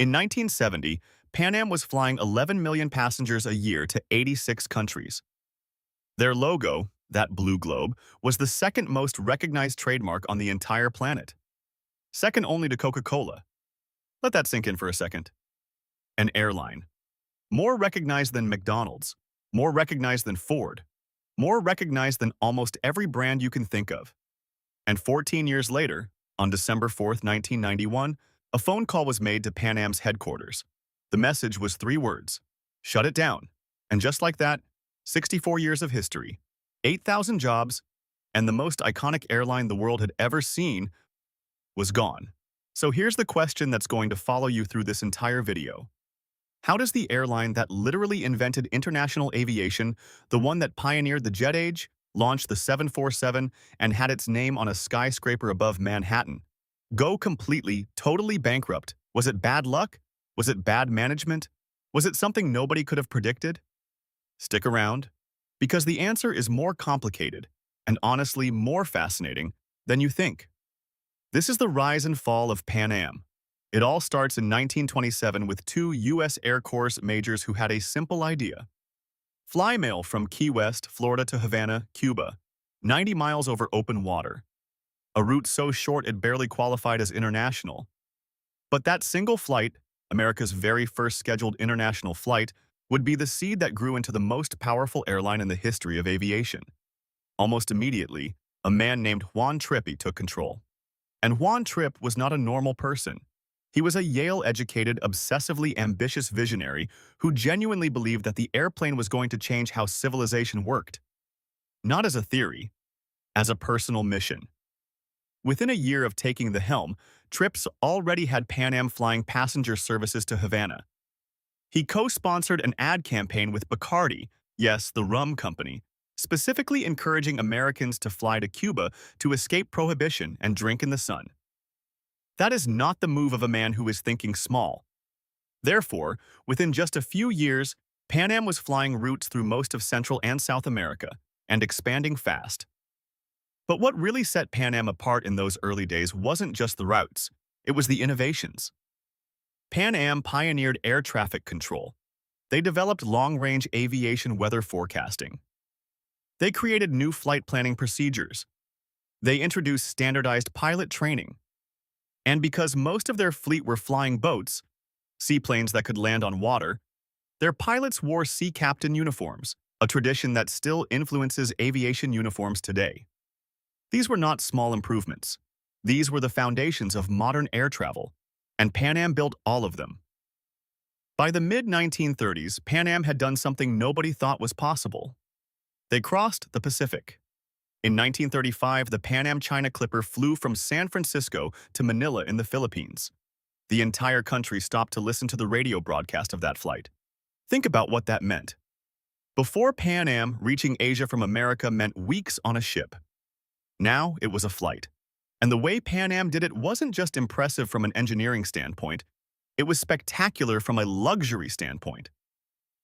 In 1970, Pan Am was flying 11 million passengers a year to 86 countries. Their logo, that blue globe, was the second most recognized trademark on the entire planet, second only to Coca-Cola. Let that sink in for a second. An airline. More recognized than McDonald's, more recognized than Ford, more recognized than almost every brand you can think of. And 14 years later, on December 4th, 1991, a phone call was made to Pan Am's headquarters. The message was 3 words: shut it down. And just like that, 64 years of history, 8,000 jobs, and the most iconic airline the world had ever seen was gone. So here's the question that's going to follow you through this entire video. How does the airline that literally invented international aviation, the one that pioneered the jet age, launched the 747, and had its name on a skyscraper above Manhattan, go completely, totally bankrupt? Was it bad luck? Was it bad management? Was it something nobody could have predicted? Stick around, because the answer is more complicated and honestly more fascinating than you think. This is the rise and fall of Pan Am. It all starts in 1927 with 2 U.S. Air Force majors who had a simple idea. Fly mail from Key West, Florida to Havana, Cuba, 90 miles over open water. A route so short it barely qualified as international. But that single flight, America's very first scheduled international flight, would be the seed that grew into the most powerful airline in the history of aviation. Almost immediately, a man named Juan Trippe took control. And Juan Trippe was not a normal person. He was a Yale-educated, obsessively ambitious visionary who genuinely believed that the airplane was going to change how civilization worked. Not as a theory, as a personal mission. Within a year of taking the helm, Trippe already had Pan Am flying passenger services to Havana. He co-sponsored an ad campaign with Bacardi, yes, the rum company, specifically encouraging Americans to fly to Cuba to escape prohibition and drink in the sun. That is not the move of a man who is thinking small. Therefore, within just a few years, Pan Am was flying routes through most of Central and South America and expanding fast. But what really set Pan Am apart in those early days wasn't just the routes, it was the innovations. Pan Am pioneered air traffic control. They developed long-range aviation weather forecasting. They created new flight planning procedures. They introduced standardized pilot training. And because most of their fleet were flying boats, seaplanes that could land on water, their pilots wore sea captain uniforms, a tradition that still influences aviation uniforms today. These were not small improvements. These were the foundations of modern air travel, and Pan Am built all of them. By the mid-1930s, Pan Am had done something nobody thought was possible. They crossed the Pacific. In 1935, the Pan Am China Clipper flew from San Francisco to Manila in the Philippines. The entire country stopped to listen to the radio broadcast of that flight. Think about what that meant. Before Pan Am, reaching Asia from America meant weeks on a ship. Now it was a flight. And the way Pan Am did it wasn't just impressive from an engineering standpoint, it was spectacular from a luxury standpoint.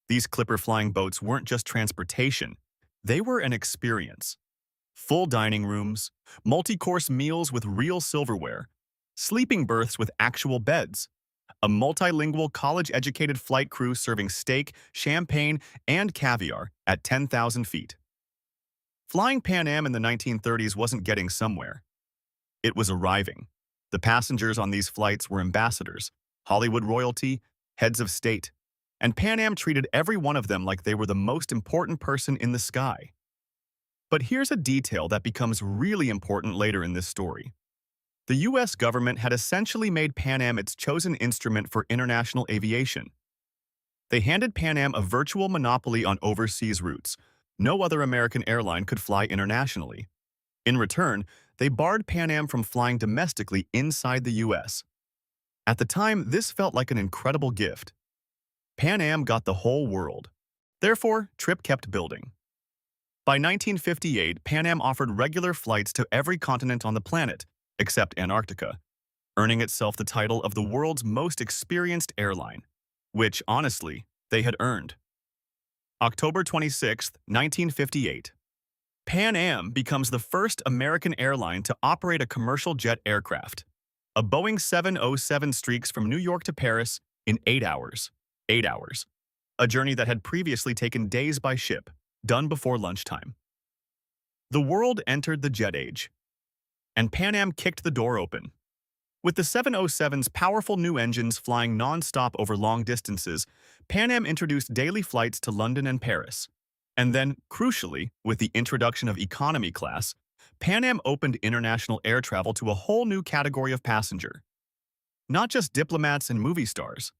These Clipper flying boats weren't just transportation, they were an experience. Full dining rooms, multi-course meals with real silverware, sleeping berths with actual beds, a multilingual college-educated flight crew serving steak, champagne, and caviar at 10,000 feet. Flying Pan Am in the 1930s wasn't getting somewhere. It was arriving. The passengers on these flights were ambassadors, Hollywood royalty, heads of state, and Pan Am treated every one of them like they were the most important person in the sky. But here's a detail that becomes really important later in this story. The U.S. government had essentially made Pan Am its chosen instrument for international aviation. They handed Pan Am a virtual monopoly on overseas routes. No other American airline could fly internationally. In return, they barred Pan Am from flying domestically inside the U.S. At the time, this felt like an incredible gift. Pan Am got the whole world. Therefore, Trippe kept building. By 1958, Pan Am offered regular flights to every continent on the planet, except Antarctica, earning itself the title of the world's most experienced airline, which, honestly, they had earned. October 26, 1958. Pan Am becomes the first American airline to operate a commercial jet aircraft. A Boeing 707 streaks from New York to Paris, in 8 hours. 8 hours. A journey that had previously taken days by ship, done before lunchtime. The world entered the jet age, and PanAm kicked the door open. With the 707's powerful new engines flying non-stop over long distances, PanAm introduced daily flights to London and Paris. And then, crucially, with the introduction of economy class, PanAm opened international air travel to a whole new category of passenger. Not just diplomats and movie stars.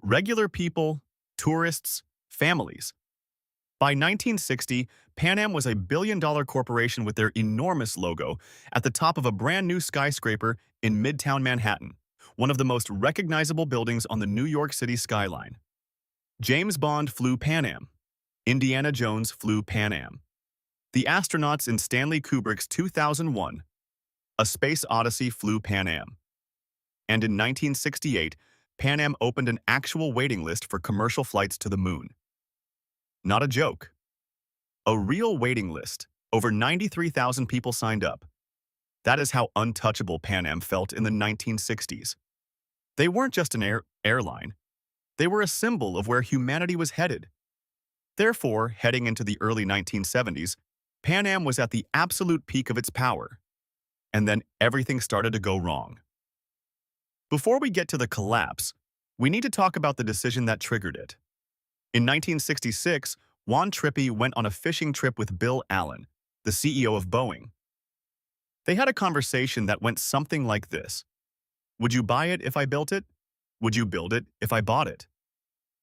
Regular people, tourists, families. By 1960, PanAm was a billion-dollar corporation with their enormous logo at the top of a brand-new skyscraper in Midtown Manhattan, one of the most recognizable buildings on the New York City skyline. James Bond flew PanAm. Indiana Jones flew PanAm. The astronauts in Stanley Kubrick's 2001, A Space Odyssey flew PanAm. And in 1968, PanAm opened an actual waiting list for commercial flights to the moon. Not a joke. A real waiting list. Over 93,000 people signed up. That is how untouchable PanAm felt in the 1960s. They weren't just an airline. They were a symbol of where humanity was headed. Therefore, heading into the early 1970s, PanAm was at the absolute peak of its power. And then everything started to go wrong. Before we get to the collapse, we need to talk about the decision that triggered it. In 1966, Juan Trippe went on a fishing trip with Bill Allen, the CEO of Boeing. They had a conversation that went something like this. Would you buy it if I built it? Would you build it if I bought it?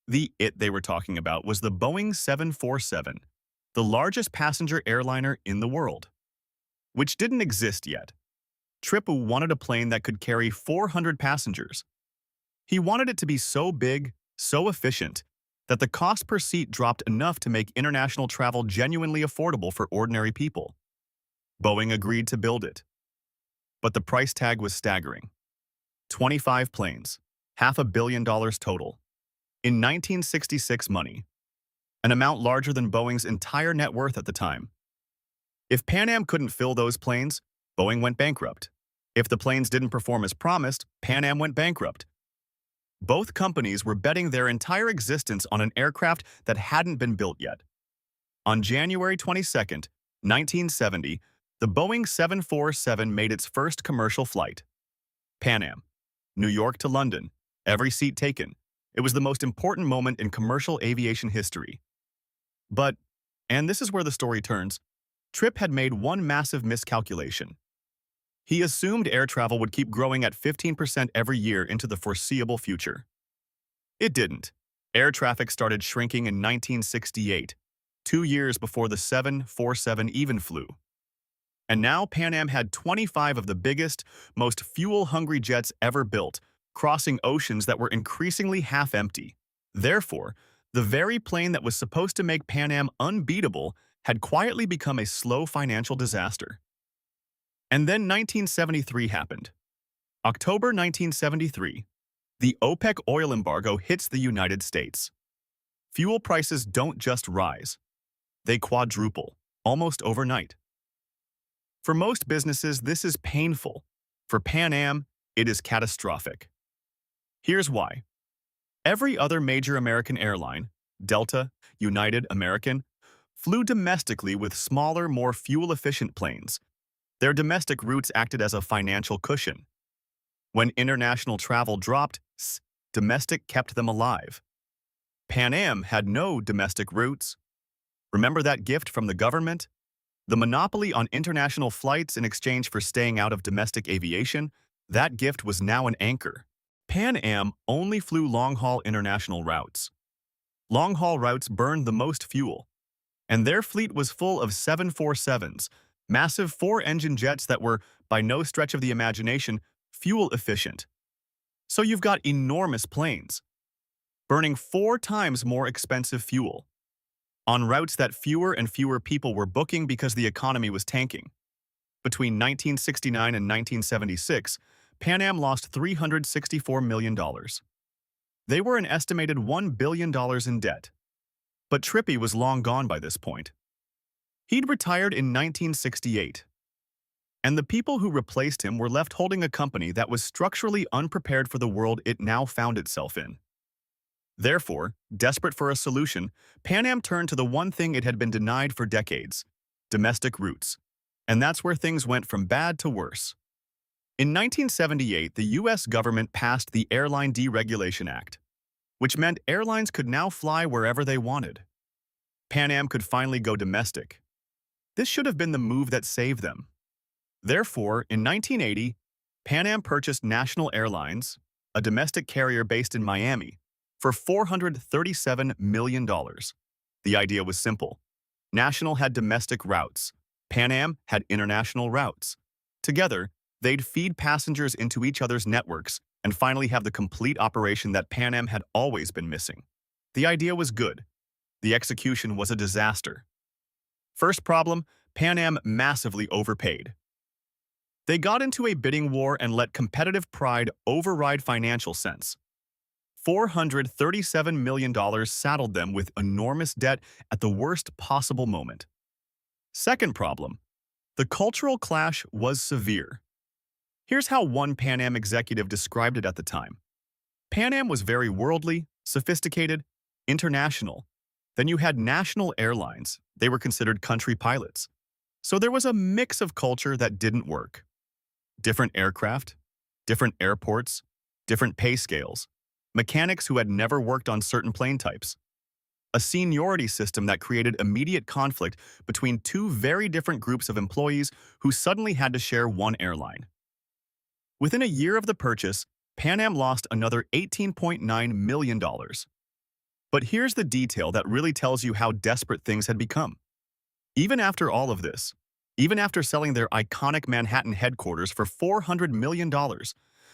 The it they were talking about was the Boeing 747, the largest passenger airliner in the world, which didn't exist yet. Trippe wanted a plane that could carry 400 passengers. He wanted it to be so big, so efficient, that the cost per seat dropped enough to make international travel genuinely affordable for ordinary people. Boeing agreed to build it. But the price tag was staggering. 25 planes, $500 million total. In 1966 money, an amount larger than Boeing's entire net worth at the time. If PanAm couldn't fill those planes, Boeing went bankrupt. If the planes didn't perform as promised, PanAm went bankrupt. Both companies were betting their entire existence on an aircraft that hadn't been built yet. On January 22, 1970, the Boeing 747 made its first commercial flight. PanAm, New York to London, every seat taken. It was the most important moment in commercial aviation history. But, and this is where the story turns, Trippe had made one massive miscalculation. He assumed air travel would keep growing at 15% every year into the foreseeable future. It didn't. Air traffic started shrinking in 1968, 2 years before the 747 even flew. And now PanAm had 25 of the biggest, most fuel-hungry jets ever built, crossing oceans that were increasingly half-empty. Therefore, the very plane that was supposed to make PanAm unbeatable had quietly become a slow financial disaster. And then 1973 happened. October 1973, the OPEC oil embargo hits the United States. Fuel prices don't just rise. They quadruple, almost overnight. For most businesses, this is painful. For PanAm, it is catastrophic. Here's why. Every other major American airline, Delta, United, American, flew domestically with smaller, more fuel-efficient planes. Their domestic routes acted as a financial cushion. When international travel dropped, domestic kept them alive. PanAm had no domestic routes. Remember that gift from the government? The monopoly on international flights in exchange for staying out of domestic aviation? That gift was now an anchor. PanAm only flew long-haul international routes. Long-haul routes burned the most fuel, and their fleet was full of 747s, massive 4-engine jets that were, by no stretch of the imagination, fuel-efficient. So you've got enormous planes, burning 4 times more expensive fuel, on routes that fewer and fewer people were booking because the economy was tanking. Between 1969 and 1976, PanAm lost $364 million. They were an estimated $1 billion in debt. But Trippe was long gone by this point. He'd retired in 1968. And the people who replaced him were left holding a company that was structurally unprepared for the world it now found itself in. Therefore, desperate for a solution, PanAm turned to the one thing it had been denied for decades: domestic routes. And that's where things went from bad to worse. In 1978, the U.S. government passed the Airline Deregulation Act, which meant airlines could now fly wherever they wanted. PanAm could finally go domestic. This should have been the move that saved them. Therefore, in 1980, PanAm purchased National Airlines, a domestic carrier based in Miami, for $437 million. The idea was simple. National had domestic routes. PanAm had international routes. Together, they'd feed passengers into each other's networks and finally have the complete operation that PanAm had always been missing. The idea was good. The execution was a disaster. First problem, PanAm massively overpaid. They got into a bidding war and let competitive pride override financial sense. $437 million saddled them with enormous debt at the worst possible moment. Second problem, the cultural clash was severe. Here's how one PanAm executive described it at the time. PanAm was very worldly, sophisticated, international. Then you had National Airlines. They were considered country pilots. So there was a mix of culture that didn't work. Different aircraft, different airports, different pay scales, mechanics who had never worked on certain plane types. A seniority system that created immediate conflict between two very different groups of employees who suddenly had to share one airline. Within a year of the purchase, PanAm lost another $18.9 million. But here's the detail that really tells you how desperate things had become. Even after all of this, even after selling their iconic Manhattan headquarters for $400 million,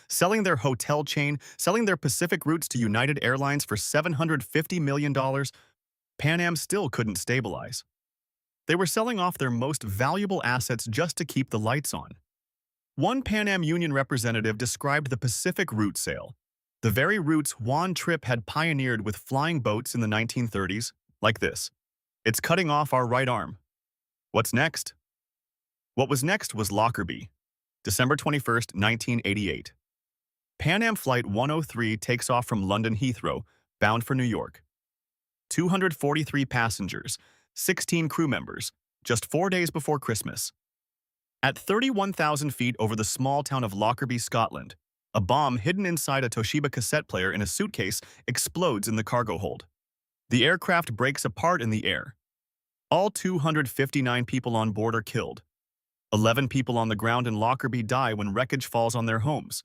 selling their hotel chain, selling their Pacific routes to United Airlines for $750 million, PanAm still couldn't stabilize. They were selling off their most valuable assets just to keep the lights on. One PanAm union representative described the Pacific route sale, the very routes Juan Trippe had pioneered with flying boats in the 1930s, like this: "It's cutting off our right arm." What's next? What was next was Lockerbie, December 21, 1988. PanAm Flight 103 takes off from London Heathrow, bound for New York. 243 passengers, 16 crew members, just 4 days before Christmas. At 31,000 feet over the small town of Lockerbie, Scotland, a bomb hidden inside a Toshiba cassette player in a suitcase explodes in the cargo hold. The aircraft breaks apart in the air. All 259 people on board are killed. 11 people on the ground in Lockerbie die when wreckage falls on their homes.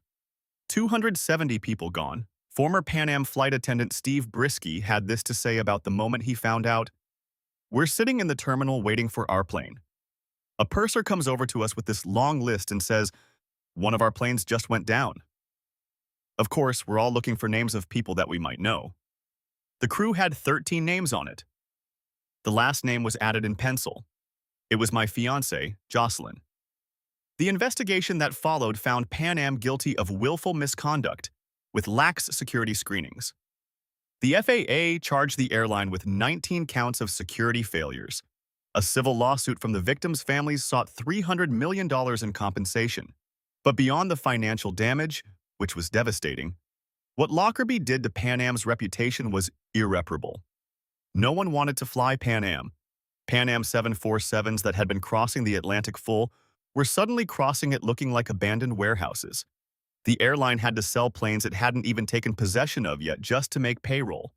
270 people gone. Former PanAm flight attendant Steve Brisky had this to say about the moment he found out: "We're sitting in the terminal waiting for our plane. A purser comes over to us with this long list and says, 'One of our planes just went down.' Of course, we're all looking for names of people that we might know. The crew had 13 names on it. The last name was added in pencil. It was my fiancée, Jocelyn. The investigation that followed found PanAm guilty of willful misconduct with lax security screenings. The FAA charged the airline with 19 counts of security failures. A civil lawsuit from the victims' families sought $300 million in compensation. But beyond the financial damage, which was devastating, what Lockerbie did to PanAm's reputation was irreparable. No one wanted to fly PanAm. PanAm 747s that had been crossing the Atlantic full were suddenly crossing it looking like abandoned warehouses. The airline had to sell planes it hadn't even taken possession of yet just to make payroll.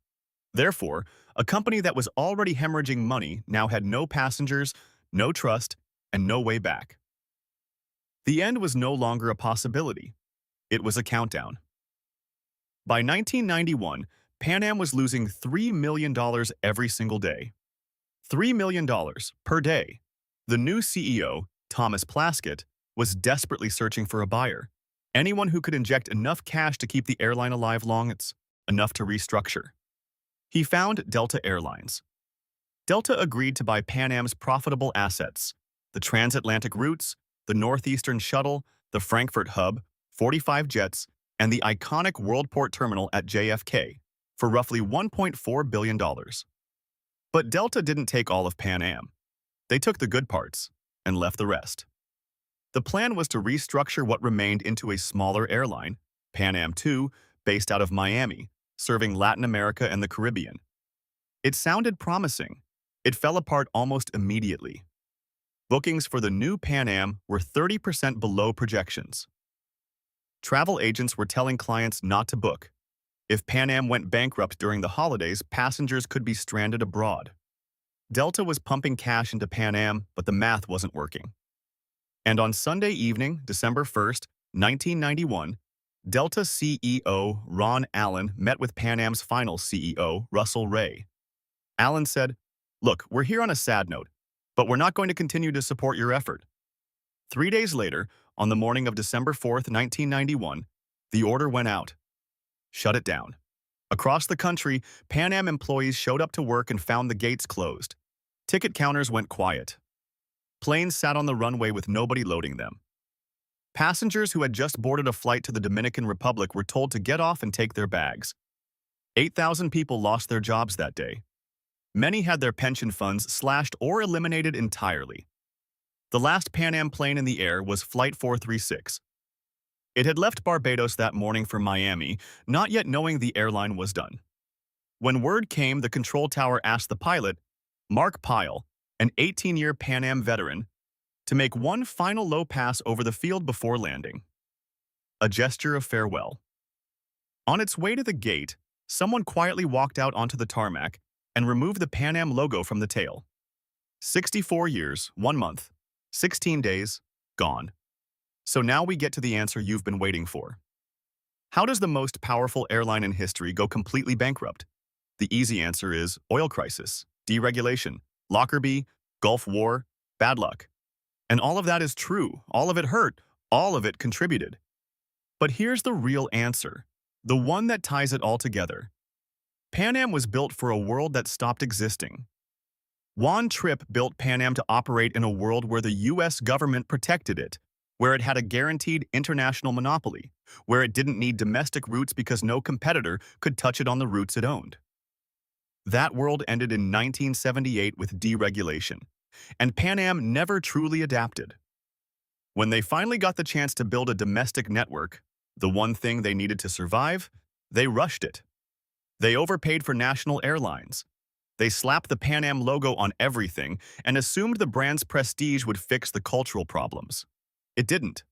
Therefore, a company that was already hemorrhaging money now had no passengers, no trust, and no way back. The end was no longer a possibility. It was a countdown. By 1991, PanAm was losing $3 million every single day. $3 million per day. The new CEO, Thomas Plaskett, was desperately searching for a buyer. Anyone who could inject enough cash to keep the airline alive long, it's enough to restructure. He found Delta Airlines. Delta agreed to buy PanAm's profitable assets: the transatlantic routes, the Northeastern Shuttle, the Frankfurt hub, 45 jets, and the iconic Worldport terminal at JFK for roughly $1.4 billion. But Delta didn't take all of PanAm. They took the good parts and left the rest. The plan was to restructure what remained into a smaller airline, PanAm 2, based out of Miami, serving Latin America and the Caribbean. It sounded promising. It fell apart almost immediately. Bookings for the new PanAm were 30% below projections. Travel agents were telling clients not to book. If PanAm went bankrupt during the holidays, passengers could be stranded abroad. Delta was pumping cash into PanAm, but the math wasn't working. And on Sunday evening, December 1st, 1991, Delta CEO Ron Allen met with PanAm's final CEO, Russell Ray. Allen said, "Look, we're here on a sad note, but we're not going to continue to support your effort." 3 days later, on the morning of December 4th, 1991, the order went out. Shut it down. Across the country, PanAm employees showed up to work and found the gates closed. Ticket counters went quiet. Planes sat on the runway with nobody loading them. Passengers who had just boarded a flight to the Dominican Republic were told to get off and take their bags. 8,000 people lost their jobs that day. Many had their pension funds slashed or eliminated entirely. The last PanAm plane in the air was Flight 436. It had left Barbados that morning for Miami, not yet knowing the airline was done. When word came, the control tower asked the pilot, Mark Pyle, an 18-year PanAm veteran, to make one final low pass over the field before landing. A gesture of farewell. On its way to the gate, someone quietly walked out onto the tarmac and removed the PanAm logo from the tail. 64 years, 1 month, 16 days, gone. So now we get to the answer you've been waiting for. How does the most powerful airline in history go completely bankrupt? The easy answer is oil crisis, deregulation, Lockerbie, Gulf War, bad luck. And all of that is true, all of it hurt, all of it contributed. But here's the real answer, the one that ties it all together. PanAm was built for a world that stopped existing. Juan Trippe built PanAm to operate in a world where the US government protected it, where it had a guaranteed international monopoly, where it didn't need domestic routes because no competitor could touch it on the routes it owned. That world ended in 1978 with deregulation, and PanAm never truly adapted. When they finally got the chance to build a domestic network, the one thing they needed to survive, they rushed it. They overpaid for national airlines. They slapped the PanAm logo on everything and assumed the brand's prestige would fix the cultural problems. It didn't.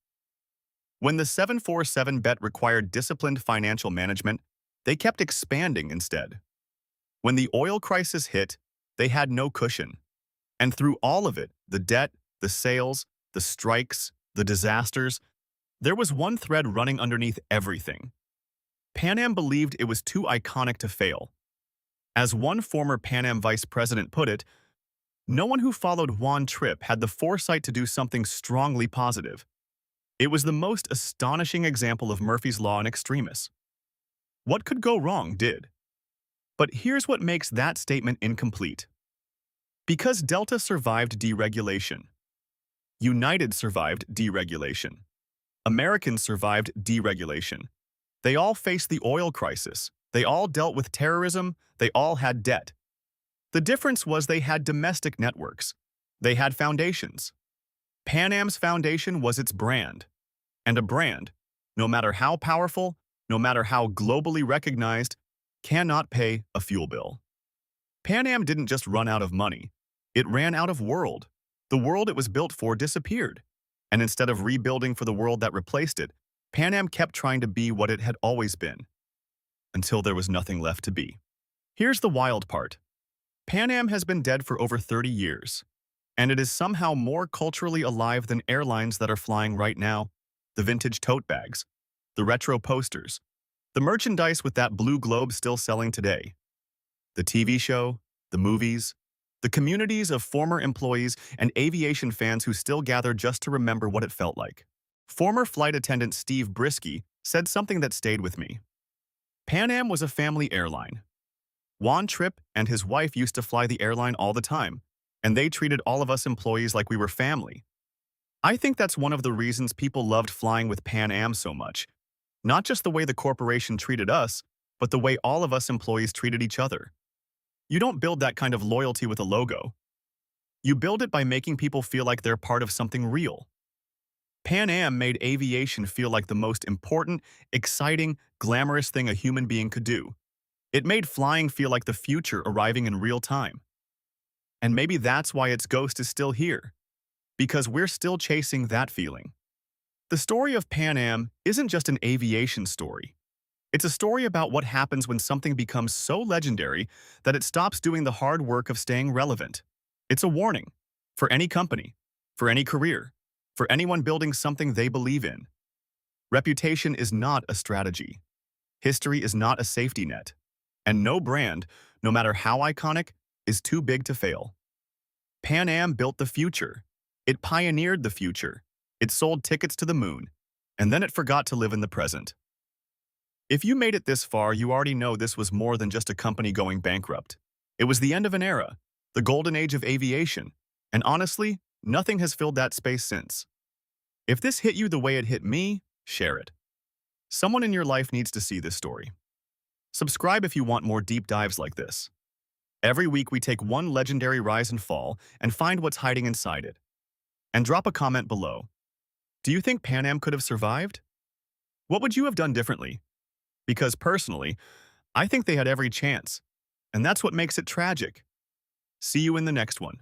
When the 747 bet required disciplined financial management, they kept expanding instead. When the oil crisis hit, they had no cushion. And through all of it, the debt, the sales, the strikes, the disasters, there was one thread running underneath everything. PanAm believed it was too iconic to fail. As one former PanAm vice president put it, no one who followed Juan Trippe had the foresight to do something strongly positive. It was the most astonishing example of Murphy's Law in extremis. What could go wrong did. But here's what makes that statement incomplete. Because Delta survived deregulation. United survived deregulation. Americans survived deregulation. They all faced the oil crisis. They all dealt with terrorism. They all had debt. The difference was they had domestic networks. They had foundations. PanAm's foundation was its brand. And a brand, no matter how powerful, no matter how globally recognized, cannot pay a fuel bill. PanAm didn't just run out of money. It ran out of world. The world it was built for disappeared. And instead of rebuilding for the world that replaced it, PanAm kept trying to be what it had always been, until there was nothing left to be. Here's the wild part. PanAm has been dead for over 30 years, and it is somehow more culturally alive than airlines that are flying right now, the vintage tote bags, the retro posters, the merchandise with that blue globe still selling today, the TV show, the movies, the communities of former employees and aviation fans who still gather just to remember what it felt like. Former flight attendant Steve Brisky said something that stayed with me. PanAm was a family airline. Juan Trippe and his wife used to fly the airline all the time, and they treated all of us employees like we were family. I think that's one of the reasons people loved flying with PanAm so much. Not just the way the corporation treated us, but the way all of us employees treated each other. You don't build that kind of loyalty with a logo. You build it by making people feel like they're part of something real. Pan Am made aviation feel like the most important, exciting, glamorous thing a human being could do. It made flying feel like the future arriving in real time. And maybe that's why its ghost is still here, because we're still chasing that feeling. The story of Pan Am isn't just an aviation story. It's a story about what happens when something becomes so legendary that it stops doing the hard work of staying relevant. It's a warning for any company, for any career, for anyone building something they believe in. Reputation is not a strategy. History is not a safety net. And no brand, no matter how iconic, is too big to fail. Pan Am built the future. It pioneered the future. It sold tickets to the moon. And then it forgot to live in the present. If you made it this far, you already know this was more than just a company going bankrupt. It was the end of an era, the golden age of aviation. And honestly, nothing has filled that space since. If this hit you the way it hit me, share it. Someone in your life needs to see this story. Subscribe if you want more deep dives like this. Every week we take one legendary rise and fall and find what's hiding inside it. And drop a comment below. Do you think Pan Am could have survived? What would you have done differently? Because personally, I think they had every chance. And that's what makes it tragic. See you in the next one.